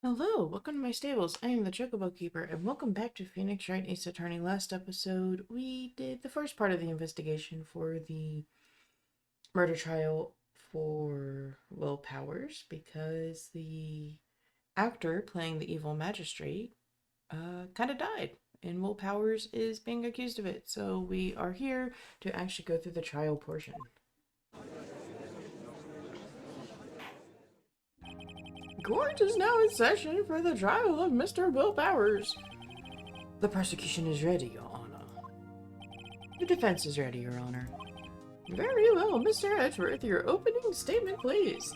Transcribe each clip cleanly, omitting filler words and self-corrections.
Hello, welcome to my stables. I am the Chocobo Keeper, and welcome back to Phoenix Wright Ace Attorney. Last episode, we did the first part of the investigation for the murder trial for Will Powers, because the actor playing the evil magistrate kind of died, and Will Powers is being accused of it. So we are here to actually go through the trial portion. Court is now in session for the trial of Mr. Will Powers. The prosecution is ready, Your Honor. The defense is ready, Your Honor. Very well, Mr. Edgeworth, your opening statement, please.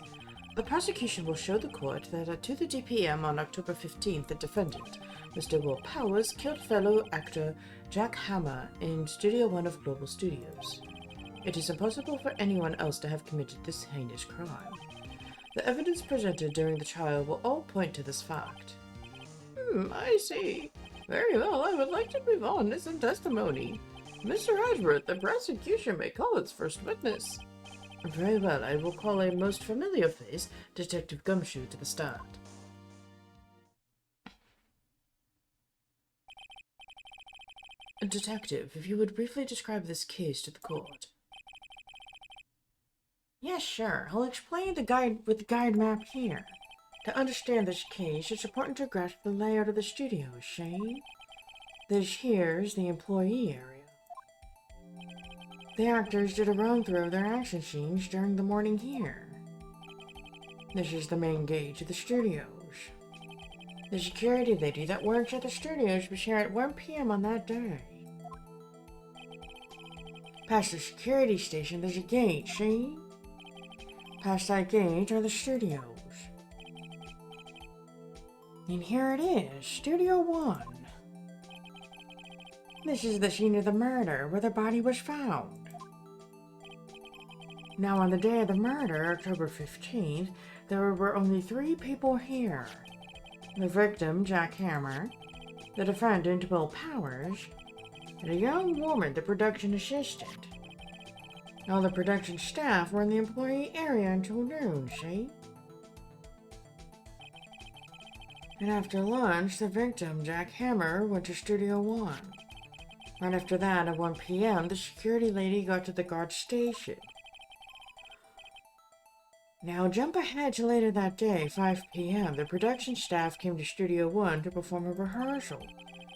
The prosecution will show the court that at 2:30 p.m. on October 15th, the defendant, Mr. Will Powers, killed fellow actor Jack Hammer in Studio One of Global Studios. It is impossible for anyone else to have committed this heinous crime. The evidence presented during the trial will all point to this fact. I see. Very well, I would like to move on to some testimony. Mr. Edgeworth, the prosecution may call its first witness. Very well, I will call a most familiar face, Detective Gumshoe, to the stand. Detective, if you would briefly describe this case to the court. Yes, sure. I'll explain the guide with the guide map here. To understand this case, it's important to grasp the layout of the studio, Shane. This here is the employee area. The actors did a run-through of their action scenes during the morning here. This is the main gate to the studios. The security lady that works at the studios was here at 1 p.m. on that day. Past the security station, there's a gate, see? Past that gate are the studios. And here it is, Studio One. This is the scene of the murder, where the body was found. Now, on the day of the murder, October 15th, there were only 3 people here. The victim, Jack Hammer, the defendant, Will Powers, and a young woman, the production assistant. All the production staff were in the employee area until noon, see? And after lunch, the victim, Jack Hammer, went to Studio One. Right after that, at 1 p.m., the security lady got to the guard station. Now, jump ahead to later that day, 5 p.m., the production staff came to Studio One to perform a rehearsal.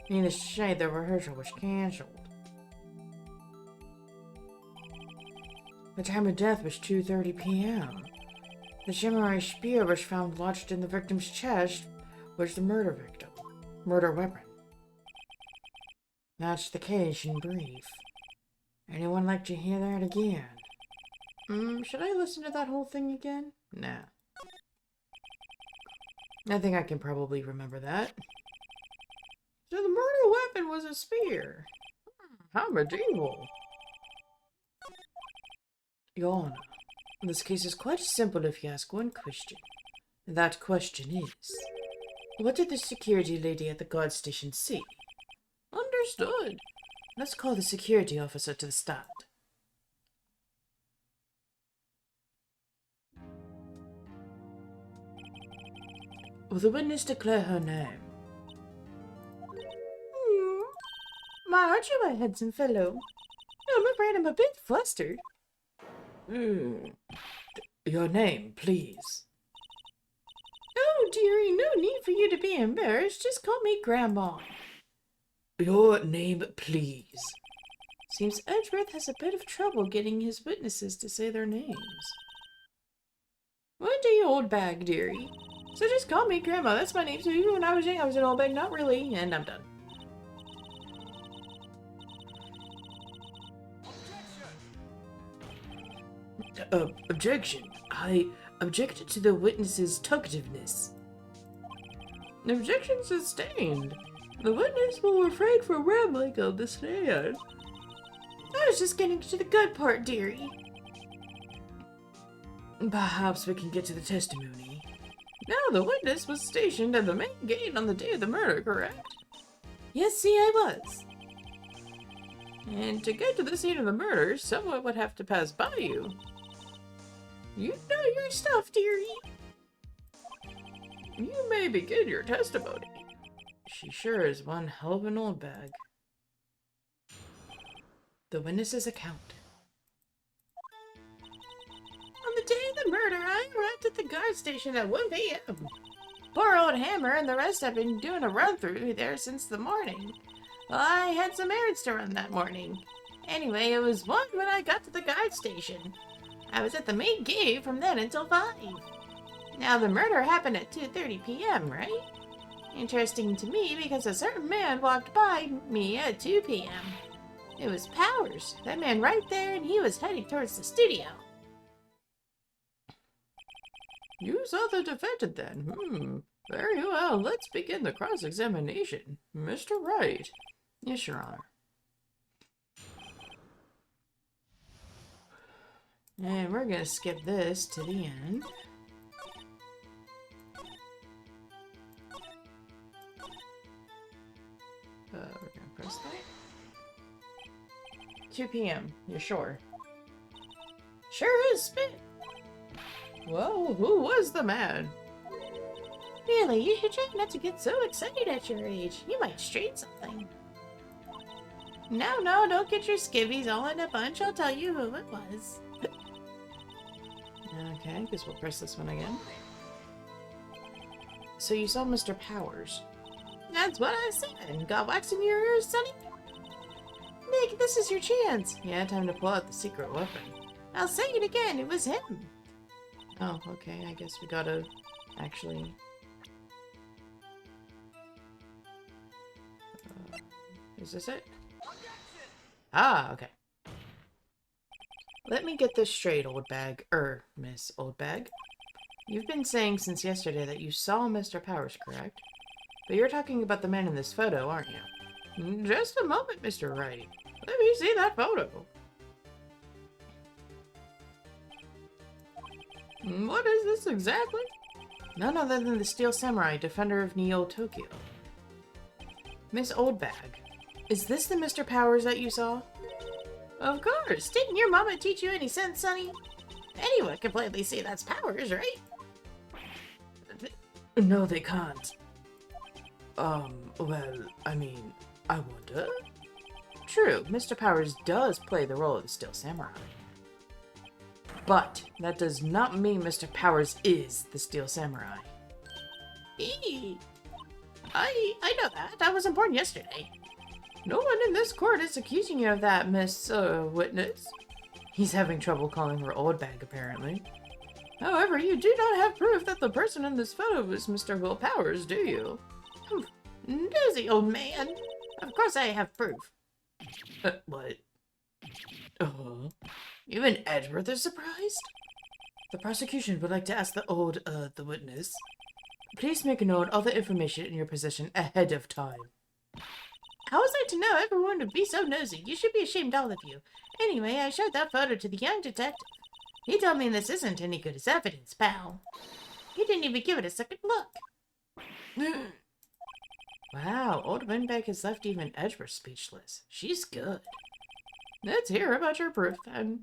Needless to say, the rehearsal was cancelled. The time of death was 2:30 p.m. The samurai spear was found lodged in the victim's chest, was the murder weapon. That's the case in brief. Anyone like to hear that again? Should I listen to that whole thing again? Nah. I think I can probably remember that. So the murder weapon was a spear. How medieval. Your Honor, this case is quite simple if you ask one question. That question is, what did the security lady at the guard station see? Understood. Let's call the security officer to the stand. Will the witness declare her name? My aren't you a handsome fellow? I'm afraid I'm a bit flustered. Your name, please. Oh, dearie, no need for you to be embarrassed. Just call me Grandma. Your name, please. Seems Edgeworth has a bit of trouble getting his witnesses to say their names. Wendy Old Bag, dearie. So just call me Grandma. That's my name. So even when I was young, I was an old bag. Not really. And I'm done. Objection. I object to the witness's talkativeness. Objection sustained. The witness will refrain from rambling on the stand. I was just getting to the good part, dearie. Perhaps we can get to the testimony. Now, the witness was stationed at the main gate on the day of the murder, correct? Yes, see, I was. And to get to the scene of the murder, someone would have to pass by you. You know your stuff, dearie. You may begin your testimony. She sure is one hell of an old bag. The witness's account. On the day of the murder, I arrived at the guard station at 1 p.m. Poor old Hammer and the rest have been doing a run-through there since the morning. Well, I had some errands to run that morning. Anyway, it was 1 when I got to the guard station. I was at the main gate from then until 5. Now, the murder happened at 2:30 p.m., right? Interesting to me because a certain man walked by me at 2 p.m. It was Powers, that man right there, and he was heading towards the studio. You saw the defendant then? Very well, let's begin the cross-examination. Mr. Wright. Yes, Your Honor. And we're gonna skip this to the end. We're gonna press that. 2 p.m. You're sure? Sure is, Spit. Well, who was the man? Really, you should try not to get so excited at your age. You might strain something. No, don't get your skivvies all in a bunch. I'll tell you who it was. Okay, I guess we'll press this one again. So you saw Mr. Powers. That's what I said. Got wax in your ears, Sonny? Nick, this is your chance. Yeah, time to pull out the secret weapon. I'll say it again, it was him. Oh, okay, I guess we gotta actually... is this it? Ah, okay. Let me get this straight, old bag. Miss Old Bag. You've been saying since yesterday that you saw Mr. Powers, correct? But you're talking about the man in this photo, aren't you? Just a moment, Mr. Wright. Let me see that photo. What is this exactly? None other than the Steel Samurai, defender of Neo Tokyo. Miss Old Bag, is this the Mr. Powers that you saw? Of course. Didn't your mama teach you any sense, Sonny? Anyone can plainly see that's Powers, right? No, they can't. Well, I mean, I wonder. True, Mr. Powers does play the role of the Steel Samurai. But that does not mean Mr. Powers is the Steel Samurai. I know that. I wasn't born yesterday. No one in this court is accusing you of that, Miss, Witness. He's having trouble calling her Old Bag, apparently. However, you do not have proof that the person in this photo is Mr. Will Powers, do you? Nosy old man. Of course I have proof. What? Even Edgeworth is surprised? The prosecution would like to ask the witness. Please make a note of all the information in your possession ahead of time. How was I to know everyone would be so nosy? You should be ashamed, all of you. Anyway, I showed that photo to the young detective. He told me this isn't any good as evidence, pal. He didn't even give it a second look. Wow, old Windbag has left even Edgeworth speechless. She's good. Let's hear about your proof, then.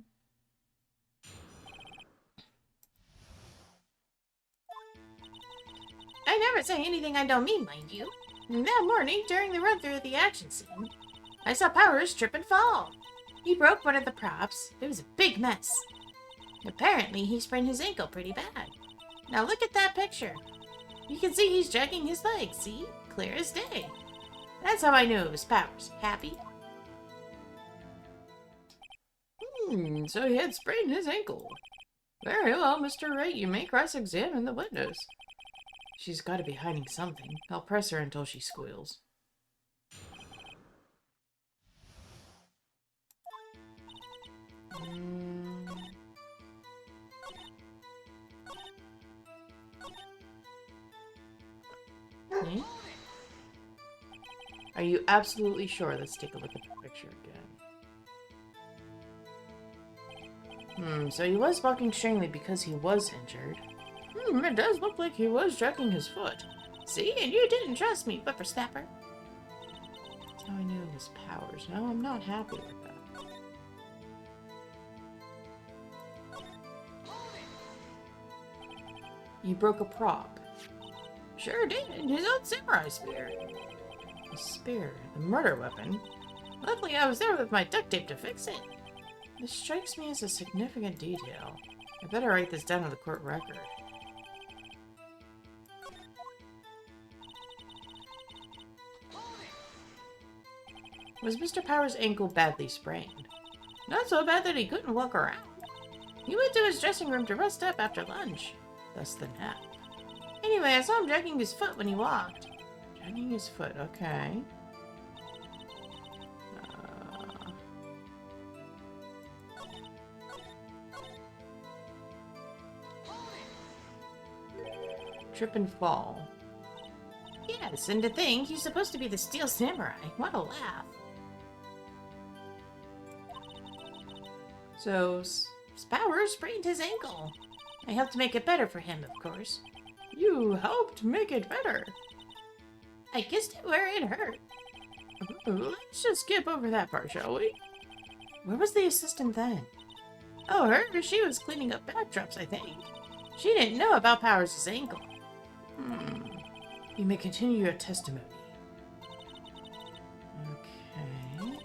I never say anything I don't mean, mind you. That morning, during the run-through of the action scene, I saw Powers trip and fall. He broke one of the props. It was a big mess. Apparently, he sprained his ankle pretty bad. Now look at that picture. You can see he's dragging his leg, see? Clear as day. That's how I knew it was Powers. Happy? So he had sprained his ankle. Very well, Mr. Wright, you may cross-examine the witness. She's got to be hiding something. I'll press her until she squeals. Are you absolutely sure? Let's take a look at the picture again. So he was walking strangely because he was injured. It does look like he was dragging his foot. See? And you didn't trust me, whippersnapper. That's how I knew it was Powers. No, I'm not happy with that. You broke a prop. Sure did. His own samurai spear. The spear? The murder weapon? Luckily, I was there with my duct tape to fix it. This strikes me as a significant detail. I better write this down on the court record. Was Mr. Powers' ankle badly sprained? Not so bad that he couldn't walk around. He went to his dressing room to rest up after lunch. Thus the nap. Anyway, I saw him dragging his foot when he walked. Dragging his foot, okay. Trip and fall. Yes, and to think he's supposed to be the Steel Samurai. What a laugh. So, Powers sprained his ankle. I helped make it better for him, of course. You helped make it better? I kissed it where it hurt. Let's just skip over that part, shall we? Where was the assistant then? Oh, her? She was cleaning up backdrops, I think. She didn't know about Powers' ankle. You may continue your testimony. Okay.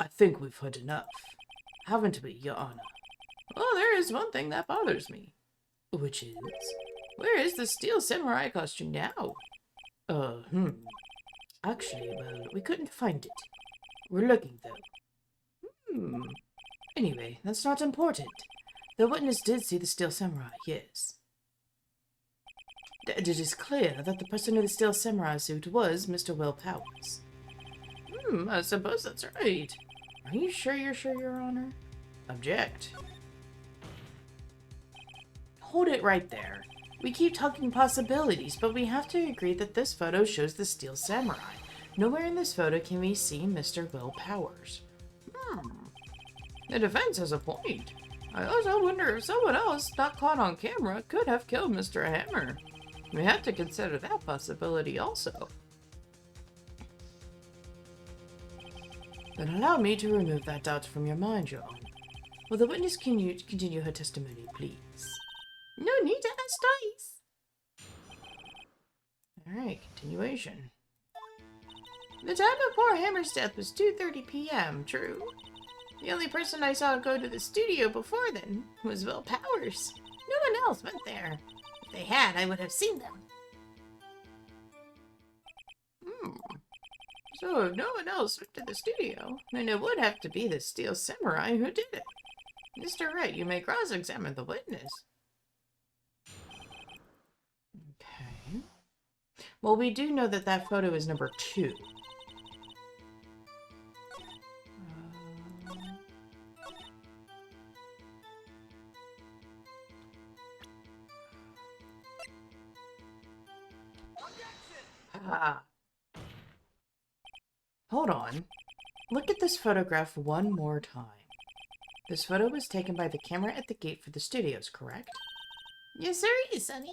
I think we've heard enough. Haven't we, Your Honor? Well, there is one thing that bothers me. Which is? Where is the Steel Samurai costume now? Actually, well, we couldn't find it. We're looking, though. Anyway, that's not important. The witness did see the Steel Samurai, yes. It is clear that the person in the Steel Samurai suit was Mr. Will Powers. I suppose that's right. Are you sure, Your Honor? Object. Hold it right there. We keep talking possibilities, but we have to agree that this photo shows the Steel Samurai. Nowhere in this photo can we see Mr. Will Powers. The defense has a point. I also wonder if someone else, not caught on camera, could have killed Mr. Hammer. We have to consider that possibility also. Then allow me to remove that doubt from your mind, Your Honor. Will the witness continue her testimony, please? No need to ask twice. Alright, continuation. The time of poor Hammer's death was 2:30 p.m., true? The only person I saw go to the studio before then was Will Powers. No one else went there. If they had, I would have seen them. So if no one else went to the studio, then it would have to be the Steel Samurai who did it. Mr. Wright, you may cross-examine the witness. Okay. Well, we do know that that photo is number 2. Hold on. Look at this photograph one more time. This photo was taken by the camera at the gate for the studios, correct? Yes, sir, Sonny.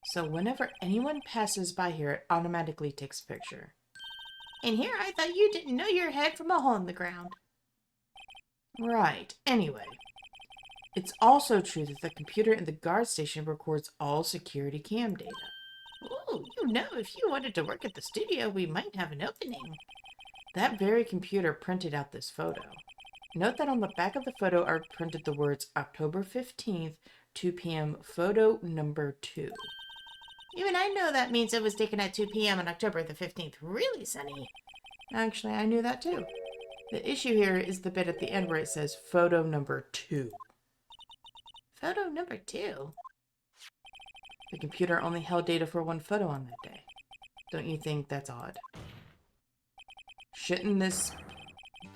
So whenever anyone passes by here, it automatically takes a picture. And here I thought you didn't know your head from a hole in the ground. Right. Anyway. It's also true that the computer in the guard station records all security cam data. Oh, you know, if you wanted to work at the studio, we might have an opening. That very computer printed out this photo. Note that on the back of the photo are printed the words October 15th, 2 p.m., photo number 2. Even I know that means it was taken at 2 p.m. on October the 15th. Really, Sonny? Actually, I knew that too. The issue here is the bit at the end where it says photo number 2. Photo number 2? The computer only held data for one photo on that day. Don't you think that's odd? Shouldn't this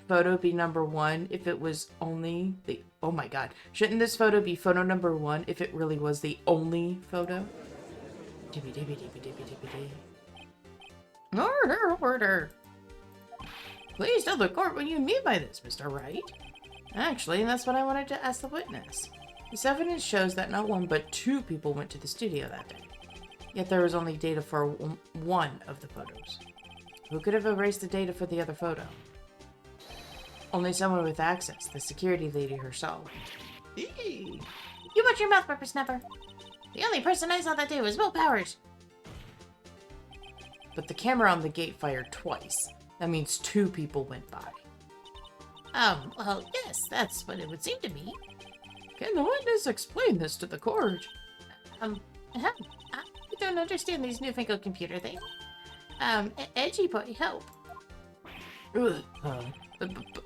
photo be number 1 if it was only the... Oh my god. Shouldn't this photo be photo number 1 if it really was the only photo? Order! Please tell the court what you mean by this, Mr. Wright. Actually, that's what I wanted to ask the witness. This evidence shows that not 1 but 2 people went to the studio that day. Yet there was only data for one of the photos. Who could have erased the data for the other photo? Only someone with access, the security lady herself. Eee. You watch your mouth, whippersnapper. The only person I saw that day was Will Powers. But the camera on the gate fired twice. That means 2 people went by. Well, yes, that's what it would seem to me. Can the witness explain this to the court? I don't understand these newfangled computer things. Edgy boy, help.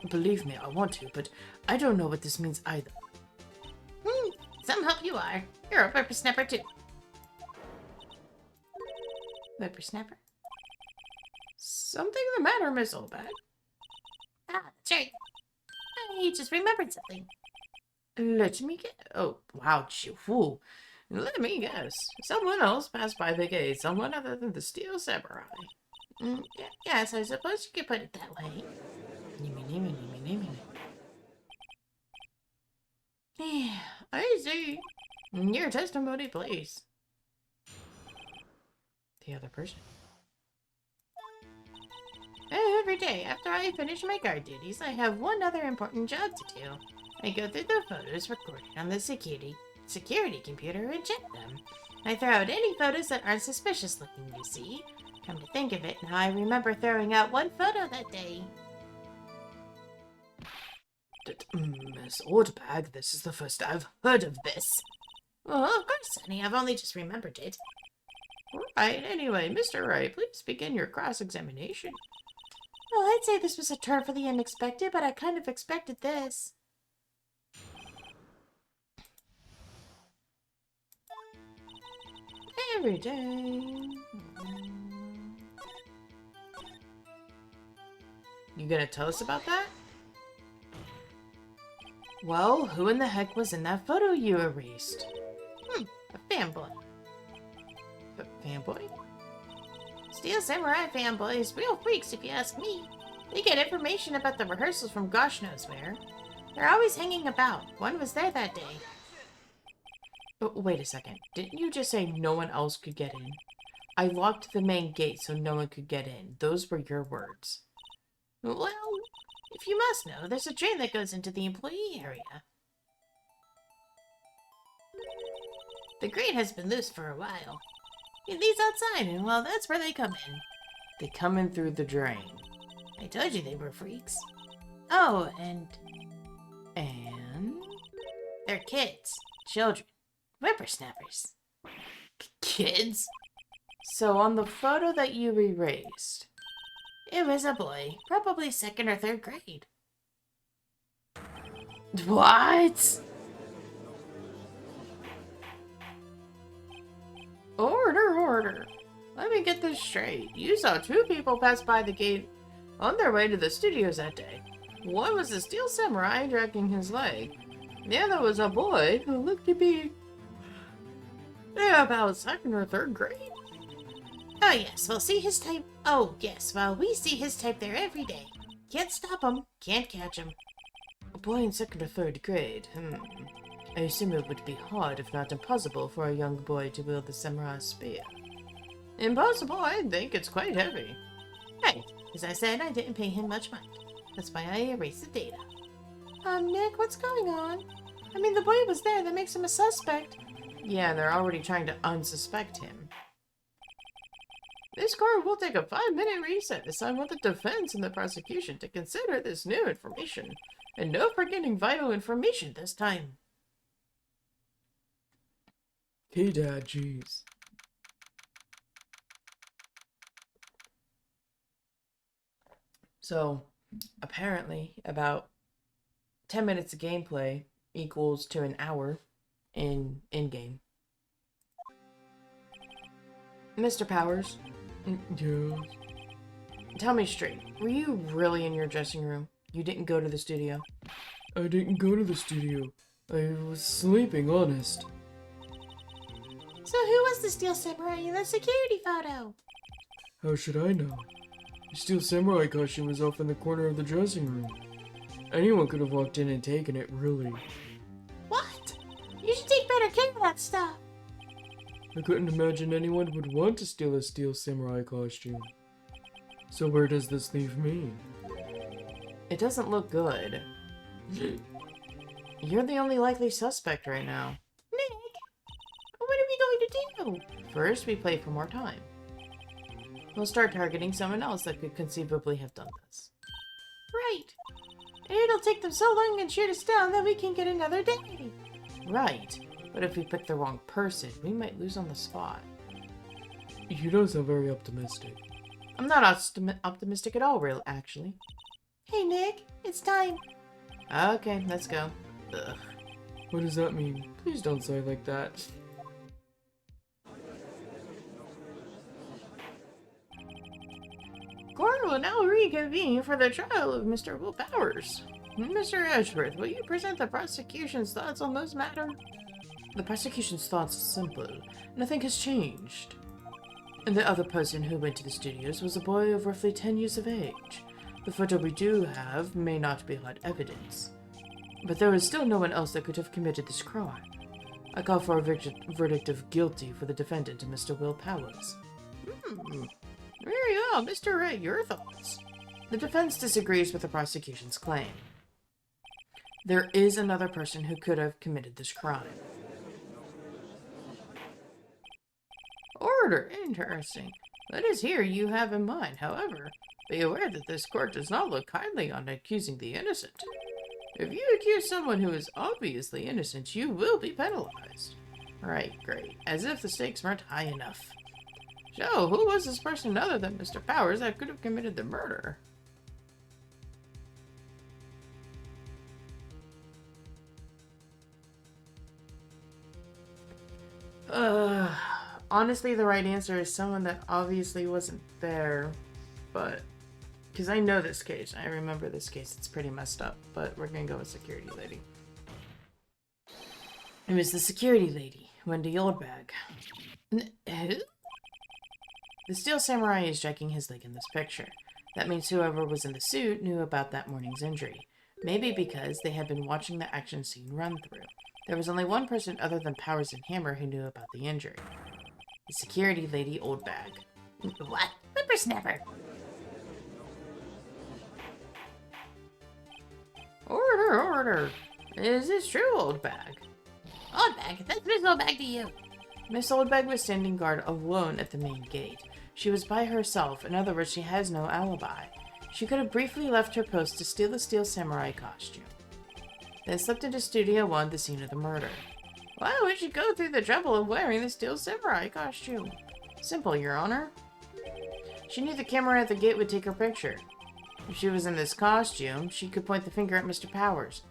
Believe me, I want to, but I don't know what this means either. Some help you are. You're a whippersnapper too. Whippersnapper? Something the matter, Miss Olbag? That's right. I just remembered something. Let me guess. Oh, wow, fool. Let me guess. Someone else passed by the gate. Someone other than the Steel Samurai. Yes, I suppose you could put it that way. I see. Your testimony, please. The other person. Every day after I finish my guard duties, I have one other important job to do. I go through the photos recorded on the security computer and check them. I throw out any photos that aren't suspicious looking, you see. Come to think of it, now I remember throwing out one photo that day. Miss Oldbag, this is the first I've heard of this. Well, of course, honey, I've only just remembered it. Right, anyway, Mr. Wright, please begin your cross-examination. Well, I'd say this was a turn for the unexpected, but I kind of expected this. Every day. You gonna tell us about that? Well, who in the heck was in that photo you erased? A fanboy. A fanboy? Steel Samurai fanboys, real freaks if you ask me. They get information about the rehearsals from gosh knows where. They're always hanging about. One was there that day. Oh, wait a second. Didn't you just say no one else could get in? I locked the main gate so no one could get in. Those were your words. Well, if you must know, there's a train that goes into the employee area. The grate has been loose for a while. It leads outside, and well, that's where they come in. They come in through the drain. I told you they were freaks. Oh, and they're kids. Children. Whippersnappers. Kids? So on the photo that you erased, it was a boy, probably 2nd or 3rd grade. What? Order. Let me get this straight. You saw 2 people pass by the gate on their way to the studios that day. One was the Steel Samurai dragging his leg. The other was a boy who looked to be about 2nd or 3rd grade. Oh yes, we'll see his type. Oh yes, well we see his type there every day. Can't stop him, can't catch him. A boy in 2nd or 3rd grade, I assume it would be hard, if not impossible, for a young boy to wield the samurai spear. Impossible? I think it's quite heavy. Hey, as I said, I didn't pay him much mind. That's why I erased the data. Nick, what's going on? I mean, the boy was there, that makes him a suspect. Yeah, they're already trying to unsuspect him. This court will take a 5-minute recess. I want the defense and the prosecution to consider this new information. And no forgetting vital information this time. Hey, Dad, jeez. So, apparently, about 10 minutes of gameplay equals to an hour in-game. Mr. Powers? Yes? Tell me straight, were you really in your dressing room? You didn't go to the studio? I didn't go to the studio. I was sleeping, honest. So who was the Steel Samurai in the security photo? How should I know? The Steel Samurai costume was off in the corner of the dressing room. Anyone could have walked in and taken it, really. What? You should take better care of that stuff. I couldn't imagine anyone would want to steal a Steel Samurai costume. So where does this leave me? It doesn't look good. You're the only likely suspect right now. Nick, what are we do? First, we play for more time. We'll start targeting someone else that could conceivably have done this. Right. It'll take them so long and shoot us down that we can get another day. Right. But if we pick the wrong person, we might lose on the spot. You don't sound very optimistic. I'm not optimistic at all, actually. Hey, Nick. It's time. Okay, let's go. Ugh. What does that mean? Please don't say like that. Court will now reconvene for the trial of Mr. Will Powers. Mr. Edgeworth, will you present the prosecution's thoughts on this matter? The prosecution's thoughts are simple. Nothing has changed. And the other person who went to the studios was a boy of roughly 10 years of age. The photo we do have may not be hard evidence. But there is still no one else that could have committed this crime. I call for a verdict of guilty for the defendant, Mr. Will Powers. Very well, Mr. Wright, your thoughts? The defense disagrees with the prosecution's claim. There is another person who could have committed this crime. Order, interesting. Let us hear you have in mind. However, be aware that this court does not look kindly on accusing the innocent. If you accuse someone who is obviously innocent, you will be penalized. Right, great. As if the stakes weren't high enough. So, who was this person other than Mr. Powers that could have committed the murder? Honestly, the right answer is someone that obviously wasn't there, but... Because I know this case. I remember this case. It's pretty messed up, but we're gonna go with security lady. It was the security lady, Wendy Oldbag. Who? The steel samurai is striking his leg in this picture. That means whoever was in the suit knew about that morning's injury. Maybe because they had been watching the action scene run through. There was only one person other than Powers and Hammer who knew about the injury. The security lady Oldbag. What? Whippersnapper. Order, order. Is this true, Oldbag? Oldbag? That's Miss Oldbag to you. Miss Oldbag was standing guard alone at the main gate. She was by herself. In other words, she has no alibi. She could have briefly left her post to steal the steel samurai costume. Then slipped into Studio 1, the scene of the murder. Why would she go through the trouble of wearing the steel samurai costume? Simple, Your Honor. She knew the camera at the gate would take her picture. If she was in this costume, she could point the finger at Mr. Powers.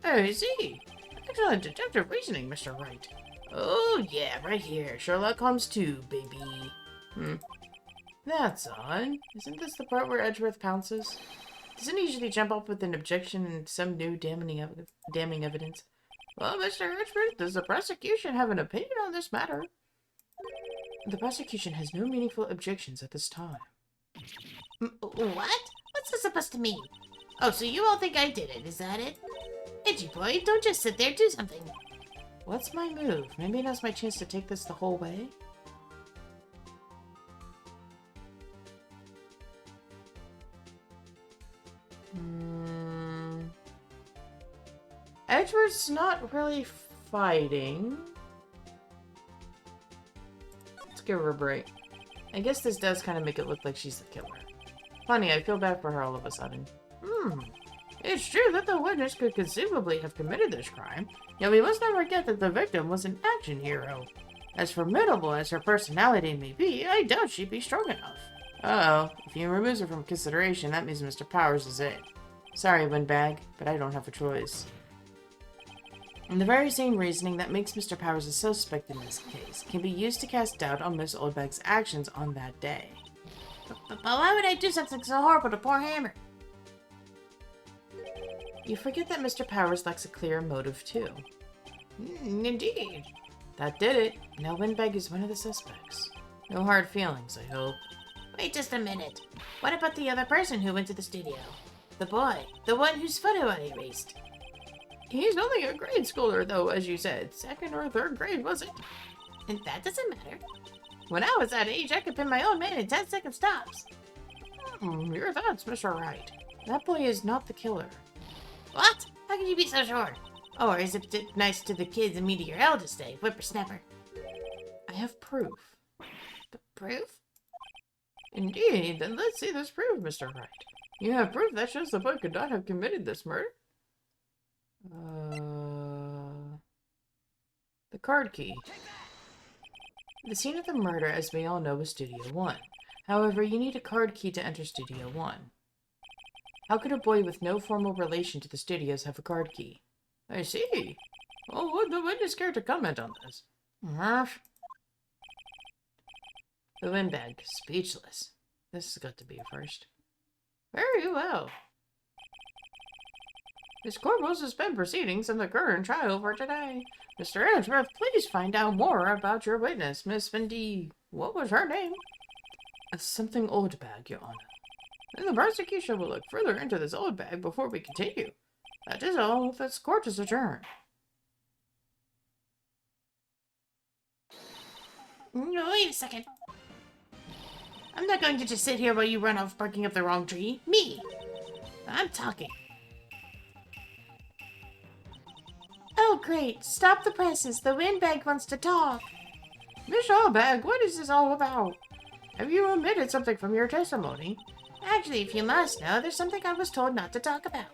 Oh, I see. Excellent deductive reasoning, Mr. Wright. Oh, yeah, right here. Sherlock Holmes 2, baby. That's odd. Isn't this the part where Edgeworth pounces? Doesn't he usually jump up with an objection and some new damning evidence? Well, Mr. Edgeworth, does the prosecution have an opinion on this matter? The prosecution has no meaningful objections at this time. What? What's this supposed to mean? Oh, so you all think I did it, is that it? Edgy boy, don't just sit there, do something. What's my move? Maybe now's my chance to take this the whole way? Edgeworth's not really fighting. Let's give her a break. I guess this does kind of make it look like she's the killer. Funny, I feel bad for her all of a sudden. It's true that the witness could conceivably have committed this crime, yet we must not forget that the victim was an action hero. As formidable as her personality may be, I doubt she'd be strong enough. Uh-oh, if he removes her from consideration, that means Mr. Powers is it. Sorry, Windbag, but I don't have a choice. And the very same reasoning that makes Mr. Powers a suspect in this case can be used to cast doubt on Miss Oldbag's actions on that day. But why would I do something so horrible to poor Hammer? You forget that Mr. Powers lacks a clear motive, too. Indeed. That did it. Now Windbag is one of the suspects. No hard feelings, I hope. Wait just a minute. What about the other person who went to the studio? The boy. The one whose photo I erased. He's only a grade schooler, though, as you said. 2nd or 3rd grade, was it? And that doesn't matter. When I was that age, I could pin my own man in 10-second stops. Your thoughts, Mr. Wright. That boy is not the killer. What? How can you be so sure? Or is it nice to the kids and me to your eldest day, whippersnapper? I have proof. Proof? Indeed, then let's see this proof, Mr. Wright. You have proof that shows the boy could not have committed this murder? The card key. The scene of the murder, as we all know, was Studio 1. However, you need a card key to enter Studio 1. How could a boy with no formal relation to the studios have a card key? I see. Well, would the witness care to comment on this? The windbag, speechless. This has got to be a first. Very well. This court will suspend proceedings in the current trial for today. Mr. Ainsworth, please find out more about your witness, Miss Vindy. What was her name? Something old bag, Your Honor. Then the prosecution will look further into this old bag before we continue. That is all. This court is adjourned. Wait a second. I'm not going to just sit here while you run off barking up the wrong tree. Me! I'm talking. Oh, great. Stop the presses. The windbag wants to talk. Miss Allbag, what is this all about? Have you omitted something from your testimony? Actually, if you must know, there's something I was told not to talk about.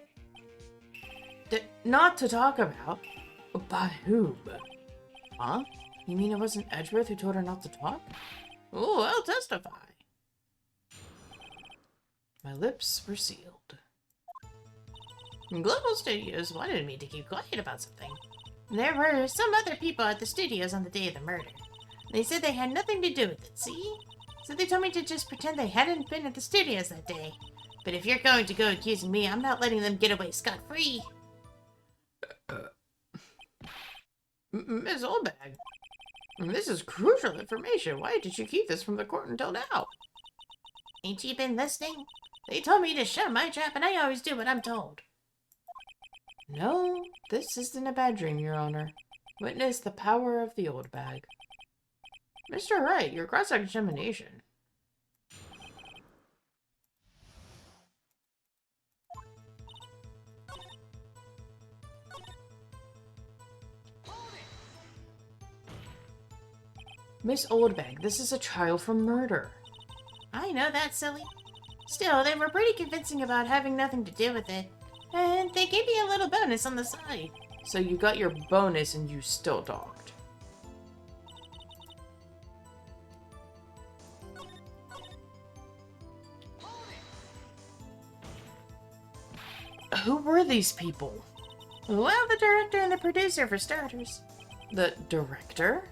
Not to talk about? By whom? Huh? You mean it wasn't Edgeworth who told her not to talk? Oh, I'll testify. My lips were sealed. Global Studios wanted me to keep quiet about something. There were some other people at the studios on the day of the murder. They said they had nothing to do with it, see? So they told me to just pretend they hadn't been at the studios that day. But if you're going to go accusing me, I'm not letting them get away scot-free. Miss Oldbag, this is crucial information. Why did you keep this from the court until now? Ain't you been listening? They told me to shut my trap, and I always do what I'm told. No, this isn't a bad dream, Your Honor. Witness the power of the old bag. Mr. Wright, your cross-examination. Miss Oldbag, this is a trial for murder. I know that's silly. Still, they were pretty convincing about having nothing to do with it. And they gave me a little bonus on the side. So you got your bonus and you still talked. Who were these people? Well, the director and the producer, for starters. The director?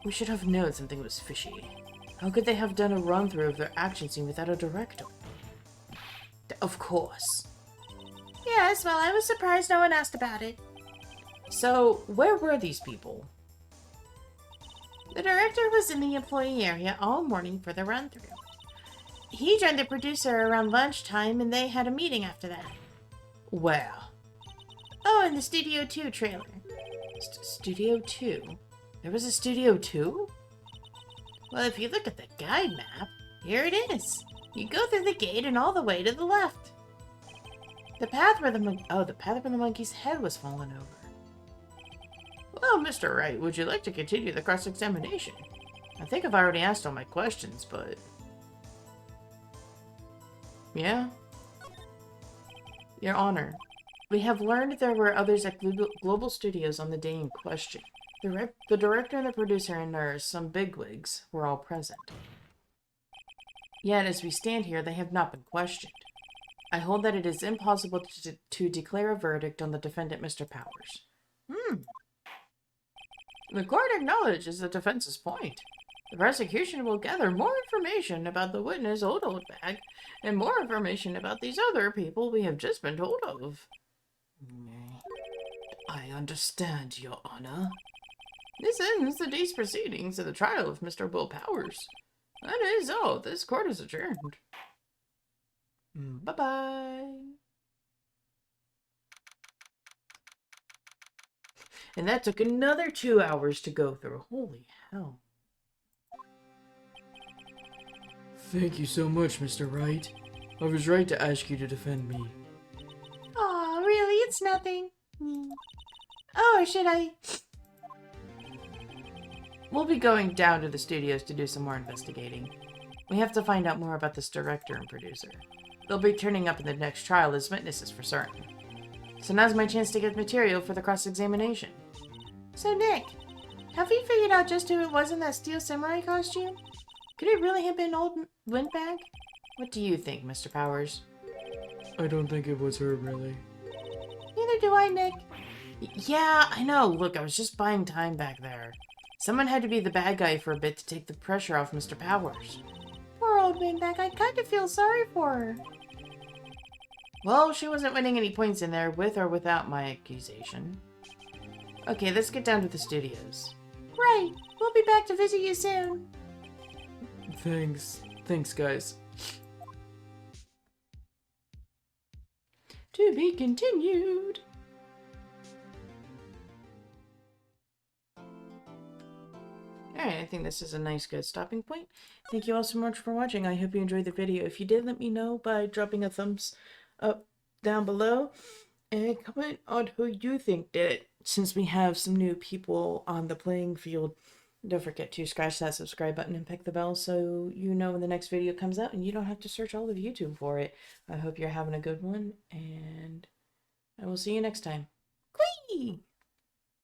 We should have known something was fishy. How could they have done a run-through of their action scene without a director? Of course. Yes, well, I was surprised no one asked about it. So, where were these people? The director was in the employee area all morning for the run-through. He joined the producer around lunchtime, and they had a meeting after that. Where? Oh, in the Studio 2 trailer. Studio 2? There was a Studio 2? Well, if you look at the guide map, here it is. You go through the gate and all the way to the left. The path where the monkey's head was fallen over. Well, Mr. Wright, would you like to continue the cross-examination? I think I've already asked all my questions, but... Yeah? Your Honor, we have learned there were others at Global Studios on the day in question. The director and the producer and some bigwigs were all present. Yet, as we stand here, they have not been questioned. I hold that it is impossible to declare a verdict on the defendant, Mr. Powers. The court acknowledges the defense's point. The prosecution will gather more information about the witness, Old Bag, and more information about these other people we have just been told of. I understand, Your Honor. This ends the day's proceedings in the trial of Mr. Will Powers. That is all. This court is adjourned. Bye-bye. And that took another 2 hours to go through. Holy hell. Thank you so much, Mr. Wright. I was right to ask you to defend me. Aw, really? It's nothing. Oh, or should I... We'll be going down to the studios to do some more investigating. We have to find out more about this director and producer. They'll be turning up in the next trial as witnesses for certain. So now's my chance to get material for the cross-examination. So, Nick, have we figured out just who it was in that steel samurai costume? Could it really have been old Windbag? What do you think, Mr. Powers? I don't think it was her, really. Neither do I, Nick. Yeah, I know. Look, I was just buying time back there. Someone had to be the bad guy for a bit to take the pressure off Mr. Powers. Poor old Windbag, I kind of feel sorry for her. Well, she wasn't winning any points in there, with or without my accusation. Okay, let's get down to the studios. Right, we'll be back to visit you soon. Thanks. Thanks, guys. To be continued. Alright, I think this is a nice good stopping point. Thank you all so much for watching. I hope you enjoyed the video. If you did, let me know by dropping a thumbs up down below. And comment on who you think did it. Since we have some new people on the playing field, don't forget to scratch that subscribe button and pick the bell so you know when the next video comes out and you don't have to search all of YouTube for it. I hope you're having a good one, and I will see you next time. Whee!